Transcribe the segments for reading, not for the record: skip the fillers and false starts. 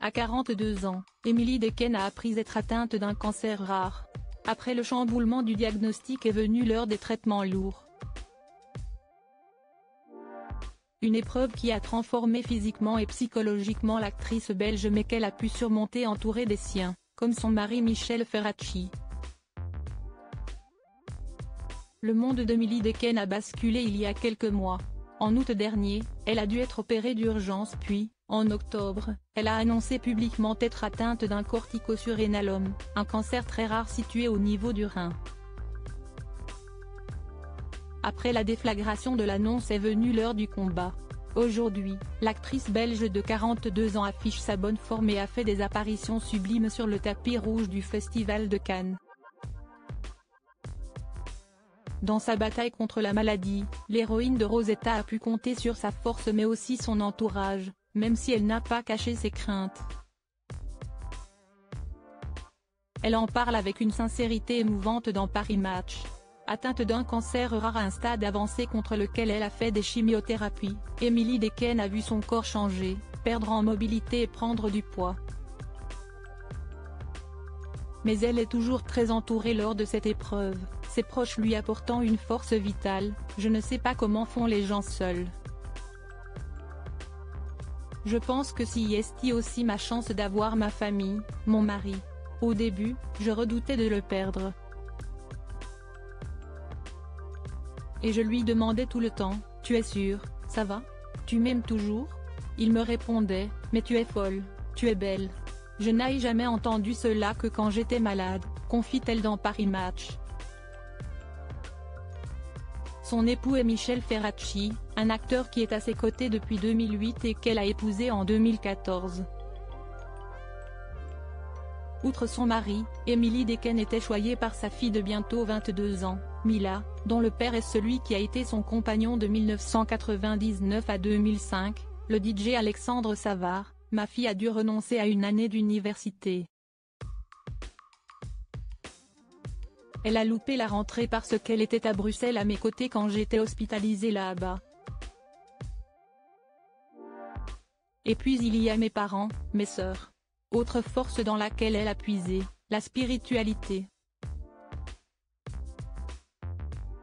À 42 ans, Emily Dequesne a appris être atteinte d'un cancer rare. Après le chamboulement du diagnostic est venue l'heure des traitements lourds. Une épreuve qui a transformé physiquement et psychologiquement l'actrice belge mais qu'elle a pu surmonter entourée des siens, comme son mari Michel Ferracci. Le monde d'Emily Dequesne a basculé il y a quelques mois. En août dernier, elle a dû être opérée d'urgence puis, en octobre, elle a annoncé publiquement être atteinte d'un corticosurrénalome, un cancer très rare situé au niveau du rein. Après la déflagration de l'annonce est venue l'heure du combat. Aujourd'hui, l'actrice belge de 42 ans affiche sa bonne forme et a fait des apparitions sublimes sur le tapis rouge du Festival de Cannes. Dans sa bataille contre la maladie, l'héroïne de Rosetta a pu compter sur sa force mais aussi son entourage, même si elle n'a pas caché ses craintes. Elle en parle avec une sincérité émouvante dans Paris Match. Atteinte d'un cancer rare à un stade avancé contre lequel elle a fait des chimiothérapies, Emily Dequesne a vu son corps changer, perdre en mobilité et prendre du poids. Mais elle est toujours très entourée lors de cette épreuve, ses proches lui apportant une force vitale. Je ne sais pas comment font les gens seuls. Je pense que c'est aussi ma chance d'avoir ma famille, mon mari. Au début, je redoutais de le perdre. Et je lui demandais tout le temps, tu es sûre, ça va? Tu m'aimes toujours? Il me répondait, mais tu es folle, tu es belle. Je n'ai jamais entendu cela que quand j'étais malade, confie-t-elle dans Paris Match. Son époux est Michel Ferracci, un acteur qui est à ses côtés depuis 2008 et qu'elle a épousé en 2014. Outre son mari, Emily Dequesne était choyée par sa fille de bientôt 22 ans, Mila, dont le père est celui qui a été son compagnon de 1999 à 2005, le DJ Alexandre Savard. Ma fille a dû renoncer à une année d'université. Elle a loupé la rentrée parce qu'elle était à Bruxelles à mes côtés quand j'étais hospitalisée là-bas. Et puis il y a mes parents, mes sœurs. Autre force dans laquelle elle a puisé, la spiritualité.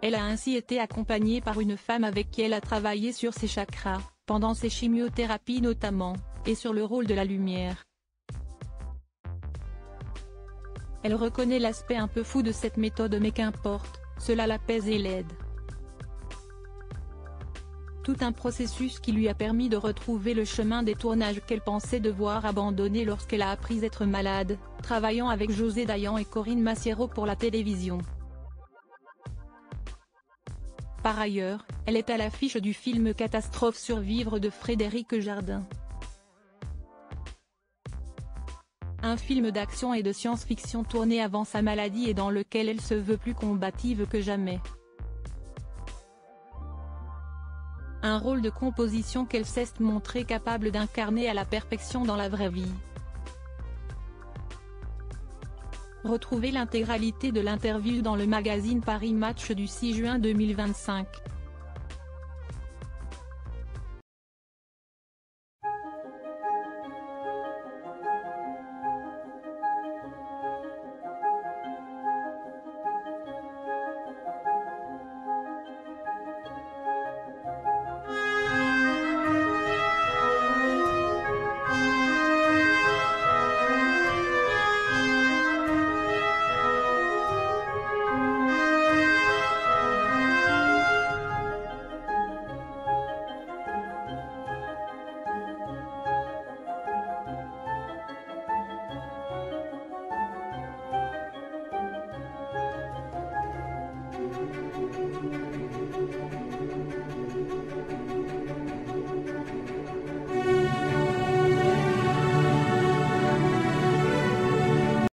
Elle a ainsi été accompagnée par une femme avec qui elle a travaillé sur ses chakras, pendant ses chimiothérapies notamment, et sur le rôle de la lumière. Elle reconnaît l'aspect un peu fou de cette méthode mais qu'importe, cela l'apaise et l'aide. Tout un processus qui lui a permis de retrouver le chemin des tournages qu'elle pensait devoir abandonner lorsqu'elle a appris à être malade, travaillant avec José Dayan et Corinne Massiero pour la télévision. Par ailleurs, elle est à l'affiche du film Catastrophe Survivre de Frédéric Jardin. Un film d'action et de science-fiction tourné avant sa maladie et dans lequel elle se veut plus combative que jamais. Un rôle de composition qu'elle s'est montrée capable d'incarner à la perfection dans la vraie vie. Retrouvez l'intégralité de l'interview dans le magazine Paris Match du 6 juin 2025.